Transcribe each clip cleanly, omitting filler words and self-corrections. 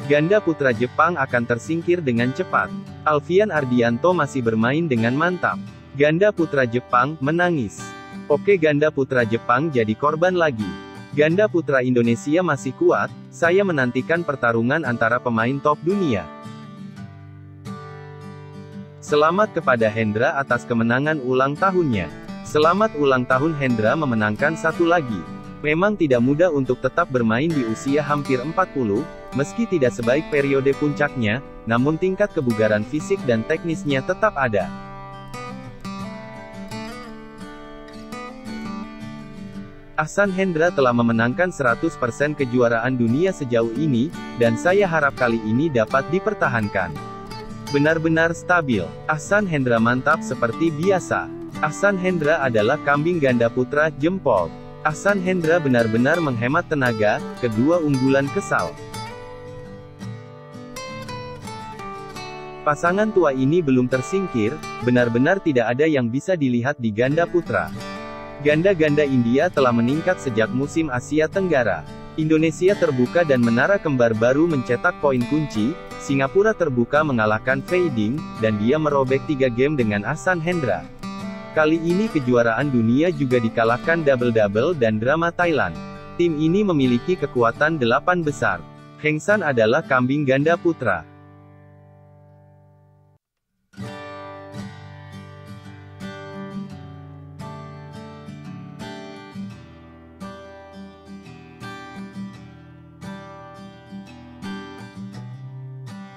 Ganda putra Jepang akan tersingkir dengan cepat. Alfian Ardianto masih bermain dengan mantap. Ganda putra Jepang menangis. Oke, ganda putra Jepang jadi korban lagi. Ganda putra Indonesia masih kuat. Saya menantikan pertarungan antara pemain top dunia. Selamat kepada Hendra atas kemenangan ulang tahunnya. Selamat ulang tahun Hendra memenangkan satu lagi. Memang tidak mudah untuk tetap bermain di usia hampir 40, meski tidak sebaik periode puncaknya, namun tingkat kebugaran fisik dan teknisnya tetap ada. Ahsan Hendra telah memenangkan 100% kejuaraan dunia sejauh ini, dan saya harap kali ini dapat dipertahankan. Benar-benar stabil. Ahsan Hendra mantap seperti biasa. Ahsan Hendra adalah kambing ganda putra jempol. Ahsan Hendra benar-benar menghemat tenaga, kedua unggulan kesal. Pasangan tua ini belum tersingkir, benar-benar tidak ada yang bisa dilihat di ganda putra. Ganda-ganda India telah meningkat sejak musim Asia Tenggara. Indonesia terbuka dan menara kembar baru mencetak poin kunci, Singapura terbuka mengalahkan Feiding, dan dia merobek 3 game dengan Ahsan Hendra. Kali ini kejuaraan dunia juga dikalahkan double-double dan drama Thailand. Tim ini memiliki kekuatan 8 besar. Heng San adalah kambing ganda putra.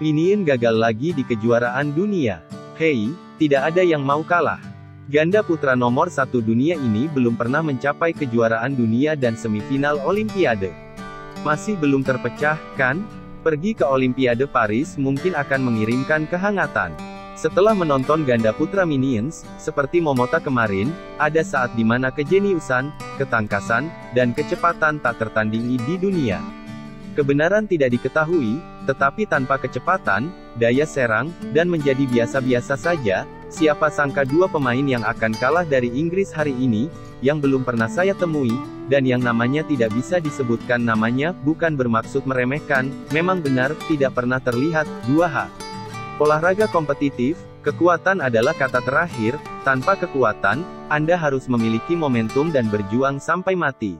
Minion gagal lagi di kejuaraan dunia. Hei, tidak ada yang mau kalah. Ganda putra nomor 1 dunia ini belum pernah mencapai kejuaraan dunia dan semifinal Olimpiade. Masih belum terpecah, kan? Pergi ke Olimpiade Paris mungkin akan mengirimkan kehangatan. Setelah menonton ganda putra Minions, seperti Momota kemarin, ada saat di mana kejeniusan, ketangkasan, dan kecepatan tak tertandingi di dunia. Kebenaran tidak diketahui, tetapi tanpa kecepatan, daya serang, dan menjadi biasa-biasa saja, siapa sangka dua pemain yang akan kalah dari Inggris hari ini, yang belum pernah saya temui, dan yang namanya tidak bisa disebutkan namanya, bukan bermaksud meremehkan, memang benar, tidak pernah terlihat. 2H. Olahraga kompetitif, kekuatan adalah kata terakhir, tanpa kekuatan, Anda harus memiliki momentum dan berjuang sampai mati.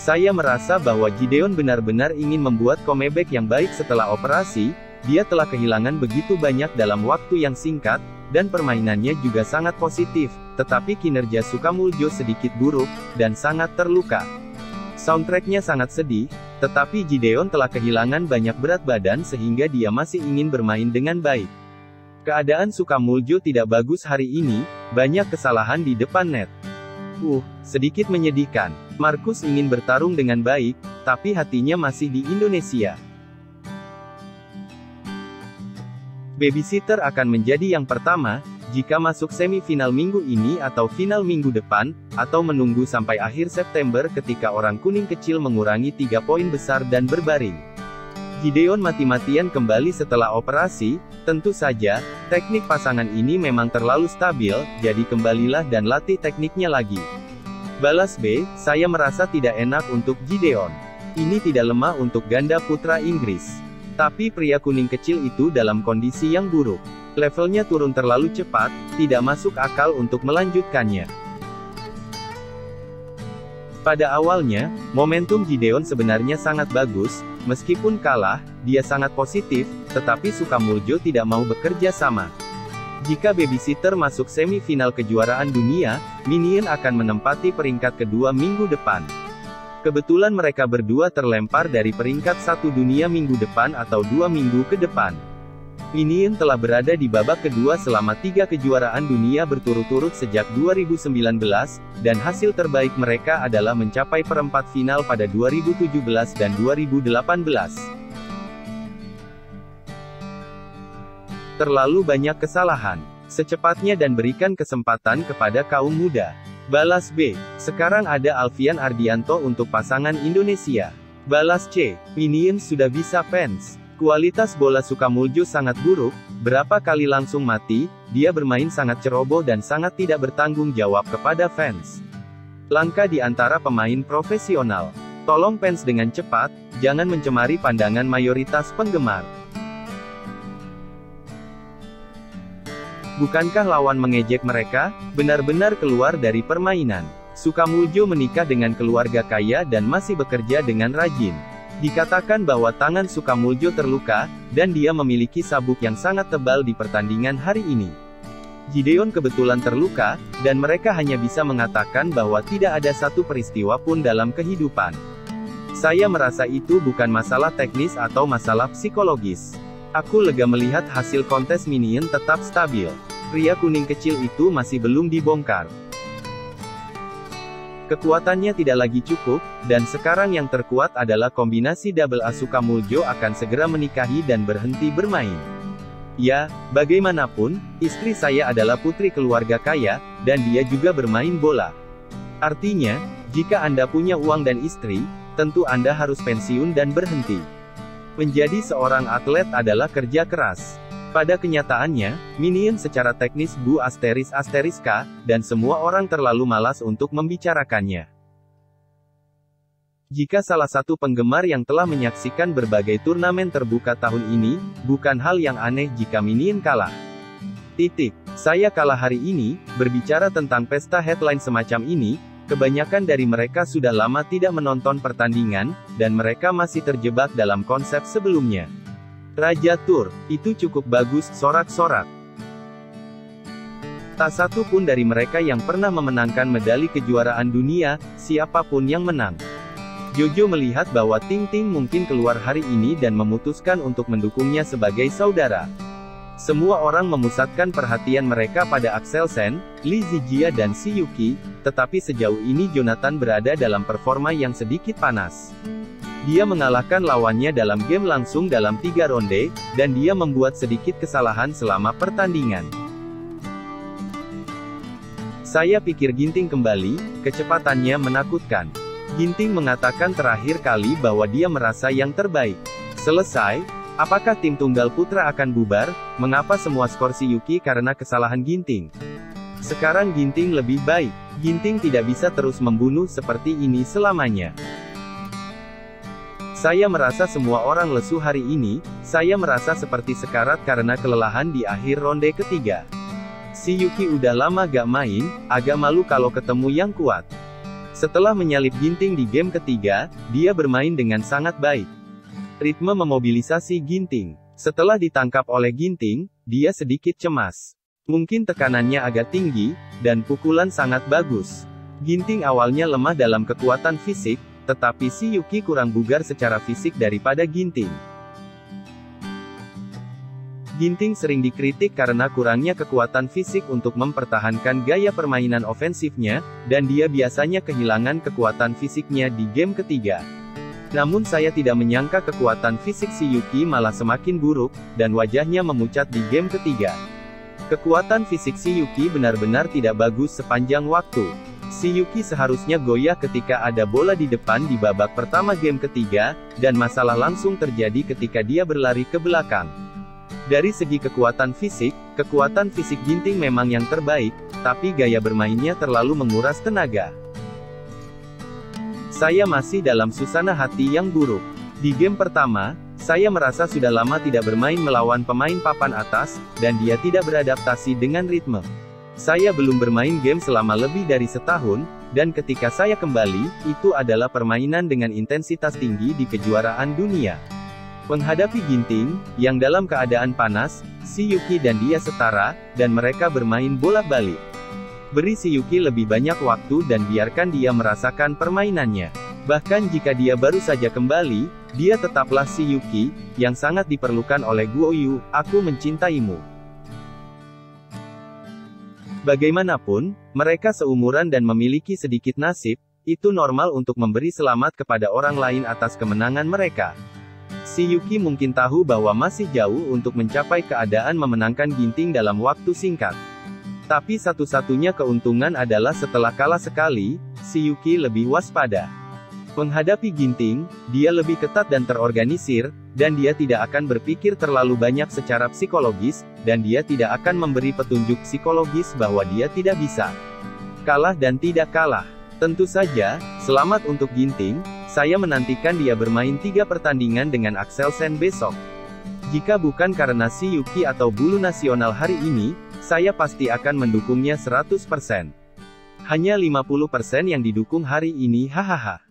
Saya merasa bahwa Gideon benar-benar ingin membuat comeback yang baik setelah operasi, dia telah kehilangan begitu banyak dalam waktu yang singkat, dan permainannya juga sangat positif, tetapi kinerja Sukamuljo sedikit buruk, dan sangat terluka. Soundtracknya sangat sedih, tetapi Gideon telah kehilangan banyak berat badan sehingga dia masih ingin bermain dengan baik. Keadaan Sukamuljo tidak bagus hari ini, banyak kesalahan di depan net. Sedikit menyedihkan. Marcus ingin bertarung dengan baik, tapi hatinya masih di Indonesia. Babysitter akan menjadi yang pertama, jika masuk semifinal minggu ini atau final minggu depan, atau menunggu sampai akhir September ketika orang kuning kecil mengurangi 3 poin besar dan berbaring. Gideon mati-matian kembali setelah operasi, tentu saja, teknik pasangan ini memang terlalu stabil, jadi kembalilah dan latih tekniknya lagi. Balas B, saya merasa tidak enak untuk Gideon. Ini tidak lemah untuk ganda putra Inggris. Tapi pria kuning kecil itu dalam kondisi yang buruk. Levelnya turun terlalu cepat, tidak masuk akal untuk melanjutkannya. Pada awalnya, momentum Gideon sebenarnya sangat bagus, meskipun kalah, dia sangat positif, tetapi Sukamuljo tidak mau bekerja sama. Jika Babysitter masuk semifinal kejuaraan dunia, Minion akan menempati peringkat kedua minggu depan. Kebetulan mereka berdua terlempar dari peringkat 1 dunia minggu depan atau 2 minggu ke depan. Minion telah berada di babak kedua selama 3 kejuaraan dunia berturut-turut sejak 2019, dan hasil terbaik mereka adalah mencapai perempat final pada 2017 dan 2018. Terlalu banyak kesalahan. Secepatnya dan berikan kesempatan kepada kaum muda. Balas B. Sekarang ada Alfian Ardianto untuk pasangan Indonesia. Balas C. Minions sudah bisa fans. Kualitas bola Sukamuljo sangat buruk, berapa kali langsung mati, dia bermain sangat ceroboh dan sangat tidak bertanggung jawab kepada fans. Langka di antara pemain profesional. Tolong fans dengan cepat, jangan mencemari pandangan mayoritas penggemar. Bukankah lawan mengejek mereka, benar-benar keluar dari permainan? Sukamuljo menikah dengan keluarga kaya dan masih bekerja dengan rajin. Dikatakan bahwa tangan Sukamuljo terluka, dan dia memiliki sabuk yang sangat tebal di pertandingan hari ini. Gideon kebetulan terluka, dan mereka hanya bisa mengatakan bahwa tidak ada satu peristiwa pun dalam kehidupan. Saya merasa itu bukan masalah teknis atau masalah psikologis. Aku lega melihat hasil kontes Minion tetap stabil. Pria kuning kecil itu masih belum dibongkar. Kekuatannya tidak lagi cukup, dan sekarang yang terkuat adalah kombinasi double A. Sukamuljo akan segera menikahi dan berhenti bermain. Ya, bagaimanapun, istri saya adalah putri keluarga kaya, dan dia juga bermain bola. Artinya, jika Anda punya uang dan istri, tentu Anda harus pensiun dan berhenti. Menjadi seorang atlet adalah kerja keras. Pada kenyataannya, Minion secara teknis Bu ***K, dan semua orang terlalu malas untuk membicarakannya. Jika salah satu penggemar yang telah menyaksikan berbagai turnamen terbuka tahun ini, bukan hal yang aneh jika Minion kalah. Saya kalah hari ini, berbicara tentang pesta headline semacam ini, kebanyakan dari mereka sudah lama tidak menonton pertandingan, dan mereka masih terjebak dalam konsep sebelumnya. Raja Tur, itu cukup bagus, sorak-sorak. Tak satu pun dari mereka yang pernah memenangkan medali kejuaraan dunia, siapapun yang menang. Jojo melihat bahwa Ting Ting mungkin keluar hari ini dan memutuskan untuk mendukungnya sebagai saudara. Semua orang memusatkan perhatian mereka pada Axelsen, Lee Zijia dan Si Yuki, tetapi sejauh ini Jonathan berada dalam performa yang sedikit panas. Dia mengalahkan lawannya dalam game langsung dalam 3 ronde, dan dia membuat sedikit kesalahan selama pertandingan. Saya pikir Ginting kembali, kecepatannya menakutkan. Ginting mengatakan terakhir kali bahwa dia merasa yang terbaik. Selesai, apakah tim tunggal putra akan bubar? Mengapa semua skor Si Yuki karena kesalahan Ginting? Sekarang Ginting lebih baik. Ginting tidak bisa terus membunuh seperti ini selamanya. Saya merasa semua orang lesu hari ini, saya merasa seperti sekarat karena kelelahan di akhir ronde ketiga. Si Yuki udah lama gak main, agak malu kalau ketemu yang kuat. Setelah menyalip Ginting di game ketiga, dia bermain dengan sangat baik. Ritme memobilisasi Ginting. Setelah ditangkap oleh Ginting, dia sedikit cemas. Mungkin tekanannya agak tinggi, dan pukulan sangat bagus. Ginting awalnya lemah dalam kekuatan fisik, tetapi Si Yuki kurang bugar secara fisik daripada Ginting. Ginting sering dikritik karena kurangnya kekuatan fisik untuk mempertahankan gaya permainan ofensifnya, dan dia biasanya kehilangan kekuatan fisiknya di game ketiga. Namun saya tidak menyangka kekuatan fisik Si Yuki malah semakin buruk, dan wajahnya memucat di game ketiga. Kekuatan fisik Si Yuki benar-benar tidak bagus sepanjang waktu. Si Yuki seharusnya goyah ketika ada bola di depan di babak pertama game ketiga, dan masalah langsung terjadi ketika dia berlari ke belakang. Dari segi kekuatan fisik Ginting memang yang terbaik, tapi gaya bermainnya terlalu menguras tenaga. Saya masih dalam suasana hati yang buruk. Di game pertama, saya merasa sudah lama tidak bermain melawan pemain papan atas, dan dia tidak beradaptasi dengan ritme. Saya belum bermain game selama lebih dari setahun, dan ketika saya kembali, itu adalah permainan dengan intensitas tinggi di kejuaraan dunia. Menghadapi Ginting, yang dalam keadaan panas, Si Yuki dan dia setara, dan mereka bermain bolak-balik. Beri Si Yuki lebih banyak waktu dan biarkan dia merasakan permainannya. Bahkan jika dia baru saja kembali, dia tetaplah Si Yuki, yang sangat diperlukan oleh Guoyu. Aku mencintaimu. Bagaimanapun, mereka seumuran dan memiliki sedikit nasib, itu normal untuk memberi selamat kepada orang lain atas kemenangan mereka. Si Yuki mungkin tahu bahwa masih jauh untuk mencapai keadaan memenangkan Ginting dalam waktu singkat. Tapi satu-satunya keuntungan adalah setelah kalah sekali, Si Yuki lebih waspada. Menghadapi Ginting, dia lebih ketat dan terorganisir, dan dia tidak akan berpikir terlalu banyak secara psikologis, dan dia tidak akan memberi petunjuk psikologis bahwa dia tidak bisa kalah dan tidak kalah. Tentu saja, selamat untuk Ginting, Saya menantikan dia bermain 3 pertandingan dengan Axelsen besok. Jika bukan karena si Yuki atau bulu nasional hari ini, saya pasti akan mendukungnya 100%. Hanya 50% yang didukung hari ini, hahaha.